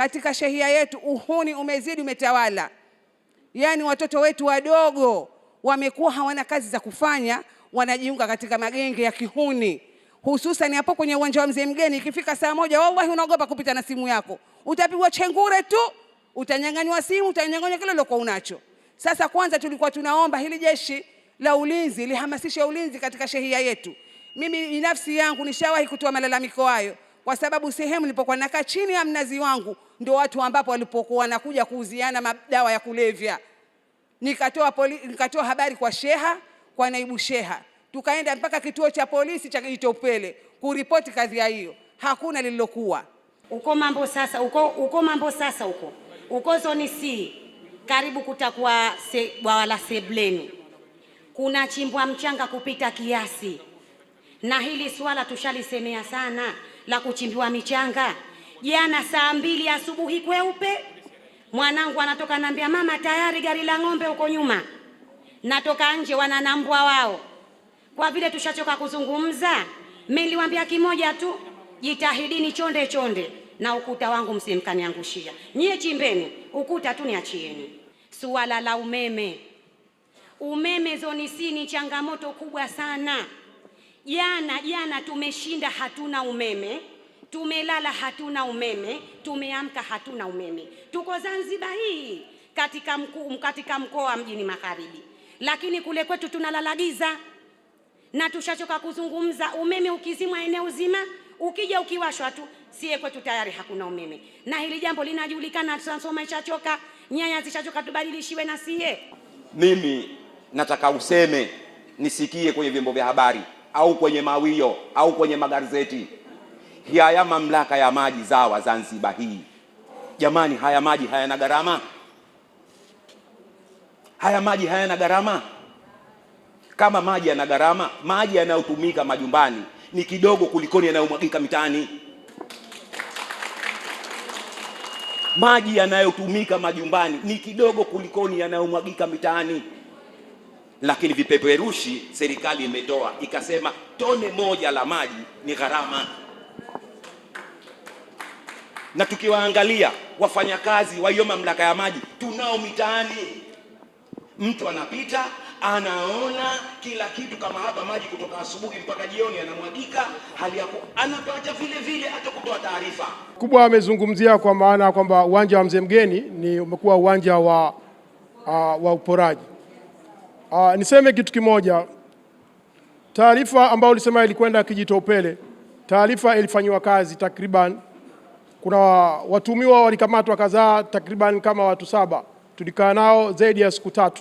katika shehia yetu uhuni umezidi, umetawala. Yani watoto wetu wadogo wamekuwa hawana kazi za kufanya, wanajiunga katika magenge ya kihuni. Hususan hapo kwenye uwanja wa Mzee Mgeni, ikifika saa moja wallahi unaogopa kupita na simu yako. Utapigwa chengure tu, utanyang'anywa simu, utanyang'anywa kile ulichokuwa unacho. Sasa kwanza tulikuwa tunaomba hili jeshi la ulinzi lihamasishe ulinzi katika shehia yetu. Mimi binafsi yangu nishawahi kutoa malalamiko hayo, kwa sababu sehemu nilipokuwa nakaa chini ya mnazi wangu ndio watu ambapo walipokuwa wanakuja kuuziana madawa ya kulevya. Nikatoa habari kwa sheha, kwa naibu sheha. Tukaenda mpaka kituo cha polisi cha Kijitopele kuripoti kadhia hiyo. Hakuna lililokuwa. Uko mambo sasa uko zoni C, karibu kutakuwa bwawa la Sebleni. Kuna chimbwa mchanga kupita kiasi. Na hili swala tushalisemea sana la kuchimbiwa michanga. Jana saa 2 asubuhi kweupe, mwanangu anatoka anambia, mama tayari gari la ng'ombe huko nyuma. Natoka nje wananambwa wao. Kwa vile tushachoka kuzungumza, mimi niliwaambia kimoja tu, jitahidini chonde chonde na ukuta wangu msimkaniangushia. Nyie chimbeni, ukuta tu niachieni. Suala la umeme zoni C ni changamoto kubwa sana. Jana tumeshinda hatuna umeme, tumelala hatuna umeme, tumeamka hatuna umeme. Tuko Zanzibar hii katika mkoa wa Mjini Magharibi, lakini kule kwetu tunalala giza. Na tushachoka kuzungumza, umeme ukizimwa eneo zima, ukija ukiwashwa tu, sie kwetu tayari hakuna umeme. Na hili jambo linajulikana, Transformer ishachoka, nyaya zishachoka, tubadilishiwe na sie. Mimi nataka useme nisikie kwenye vyombo vya habari au kwenye mawio au kwenye magazeti, haya mamlaka ya maji ZAWA Zanzibar hii, jamani, haya maji hayana gharama? Haya maji hayana gharama? Kama maji yana gharama, maji yanayotumika majumbani ni kidogo kulikoni yanayomwagika mitaani. Maji yanayotumika majumbani ni kidogo kulikoni yanayomwagika mitaani. Lakini vipeperushi serikali imetoa ikasema tone moja la maji ni gharama. Na tukiwaangalia wafanyakazi wa hiyo mamlaka ya maji tunao mitaani, mtu anapita anaona kila kitu, kama hapa maji kutoka asubuhi mpaka jioni yanamwagika, hali yako anapata vile vile hata kutoa taarifa kubwa. Amezungumzia kwa maana kwamba uwanja wa Mzee Mgeni ni umekuwa uwanja wa uporaji. Niseme kitu kimoja, taarifa ambayo ulisema ilikwenda Kijitopele, taarifa ilifanywa kazi. Takriban kuna watumiwa walikamatwa kadhaa, takriban kama watu 7. Tulikaa nao zaidi ya siku 3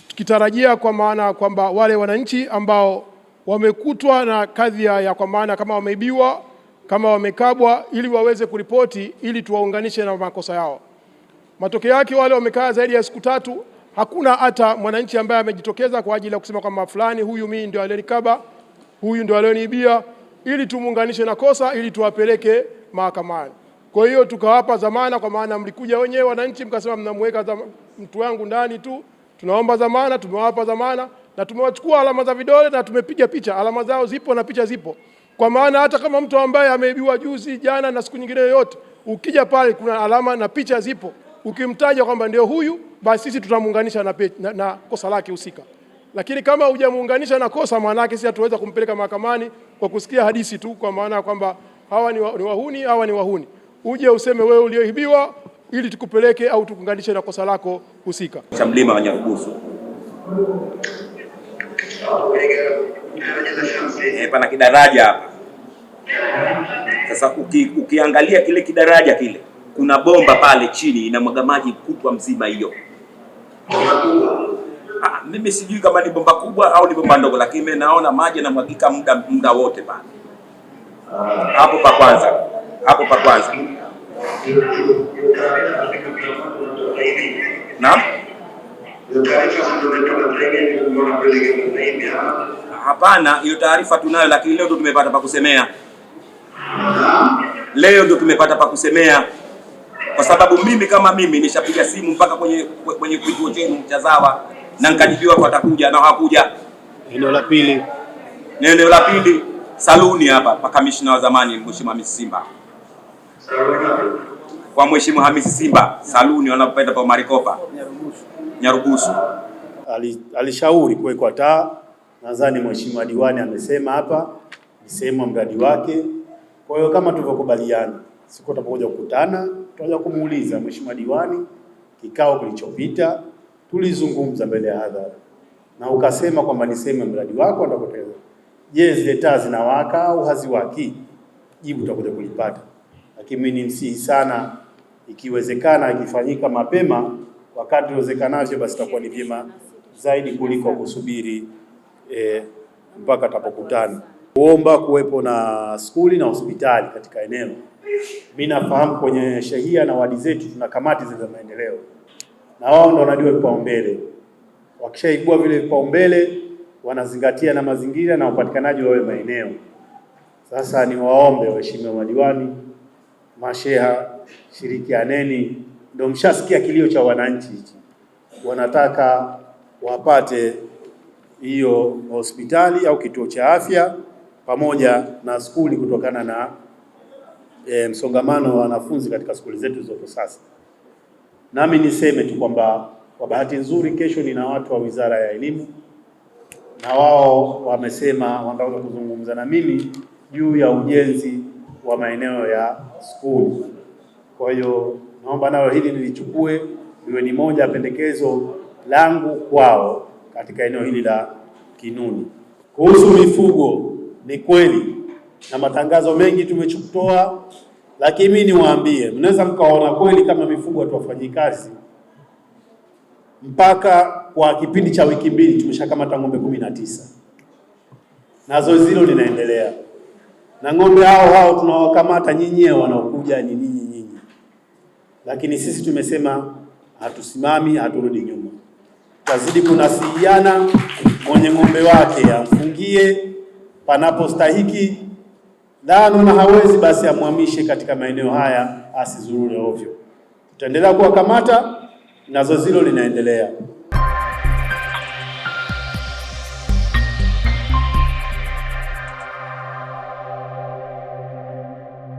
tukitarajia kwa maana kwamba wale wananchi ambao wamekutwa na kadhia ya kwa maana kama wameibiwa, kama wamekabwa, ili waweze kuripoti ili tuwaunganishe na makosa yao. Matokeo yake wale wamekaa zaidi ya siku 3, hakuna hata mwananchi ambaye amejitokeza kwa ajili ya kusema kwamba fulani huyu mimi ndio aliyenikaba, huyu ndio aliyoniibia, ili tumuunganishe na kosa ili tuwapeleke mahakamani. Kwa hiyo tukawapa dhamana, kwa maana mlikuja wenyewe wananchi mkasema mnamweka mtu wangu ndani tu, tunaomba dhamana, tumewapa dhamana na tumewachukua alama za vidole na tumepiga picha, alama zao zipo na picha zipo. Kwa maana hata kama mtu ambaye ameibiwa juzi, jana na siku nyingine yoyote, ukija pale kuna alama na picha zipo, ukimtaja kwamba ndio huyu, basi sisi tutamuunganisha na kosa lake husika. Lakini kama hujamuunganisha na kosa, maana yake sisi hatuweza kumpeleka mahakamani kwa kusikia hadithi tu, kwa maana kwamba hawa ni wahuni, hawa ni wahuni. Uje useme wewe ulioibiwa ili tukupeleke au tukuunganishe na kosa lako husika. Cha mlima wa Nyarugusu. Pana kidaraja hapa. Sasa ukiangalia kile kidaraja kile, kuna bomba pale chini inamwaga maji kutwa mzima hiyo. Mimi sijui kama ni bomba kubwa au ni bomba ndogo, lakini mimi naona maji yanamwagika muda wote pale. Hapo pa kwanza. Naam? Hapana, hiyo taarifa tunayo, lakini leo ndio tumepata pa kusemea. Kwa sababu mimi kama mimi nishapiga simu mpaka kwenye kituo chenu cha ZAWA na nikajibiwa watakuja na hawakuja. Eneo la pili saluni hapa pa kamishna wa zamani Mheshimiwa Simba. kwa Mheshimiwa Hamisi Simba saluni wanapenda pa Marikopa Nyarugusu. Alishauri kuwekwa taa. Nadhani Mheshimiwa Diwani amesema hapa ni sehemu ya mradi wake. Kwa hiyo kama tulivyokubaliana, siku tutapokuja kukutana tutaanza kumuuliza Mheshimiwa Diwani, kikao kilichopita tulizungumza mbele ya hadhara na ukasema kwamba ni sehemu ya mradi wako utakoteleza. Je, zile taa zinawaka au haziwaki? Jibu tutakuja kulipata. Lakini mimi nimsihi sana, ikiwezekana ikifanyika mapema wakati uwezekanavyo, basi itakuwa ni vyema zaidi kuliko kusubiri mpaka tapokutana. Kuomba kuwepo na skuli na hospitali katika eneo. Mimi nafahamu kwenye shehia na wadi zetu tuna kamati za maendeleo, na wao ndio wanajua vipaumbele. Wakishaibua vile vipaumbele, wanazingatia na mazingira na upatikanaji wa maeneo. Sasa ni waombe waheshimiwa madiwani, masheha, shirikianeni. Ndio mshasikia kilio cha wananchi hichi, wanataka wapate hiyo hospitali au kituo cha afya pamoja na skuli kutokana na msongamano wa wanafunzi katika skuli zetu zote. Sasa nami niseme tu kwamba kwa bahati nzuri kesho nina watu wa Wizara ya Elimu, na wao wamesema wanataka kuzungumza na mimi juu ya ujenzi wa maeneo ya skuli. Kwa hiyo naomba nalo hili nilichukue liwe ni moja ya pendekezo langu kwao katika eneo hili la Kinuni. Kuhusu mifugo, ni kweli na matangazo mengi tumechukua, lakini mimi niwaambie, mnaweza mkaona kweli kama mifugo hatuwafanyi kazi. Mpaka kwa kipindi cha wiki 2 tumeshakamata ng'ombe 19 na zoezi hilo linaendelea, na ng'ombe hao tunawakamata nyinyi wanaokuja ni nyinyi, lakini sisi tumesema hatusimami, haturudi nyuma. Tazidi kunasihiana, mwenye ng'ombe wake amfungie panapostahiki, na hawezi basi amhamishe katika maeneo haya, asizurure ovyo. Tutaendelea kuwakamata na zoezi hilo linaendelea.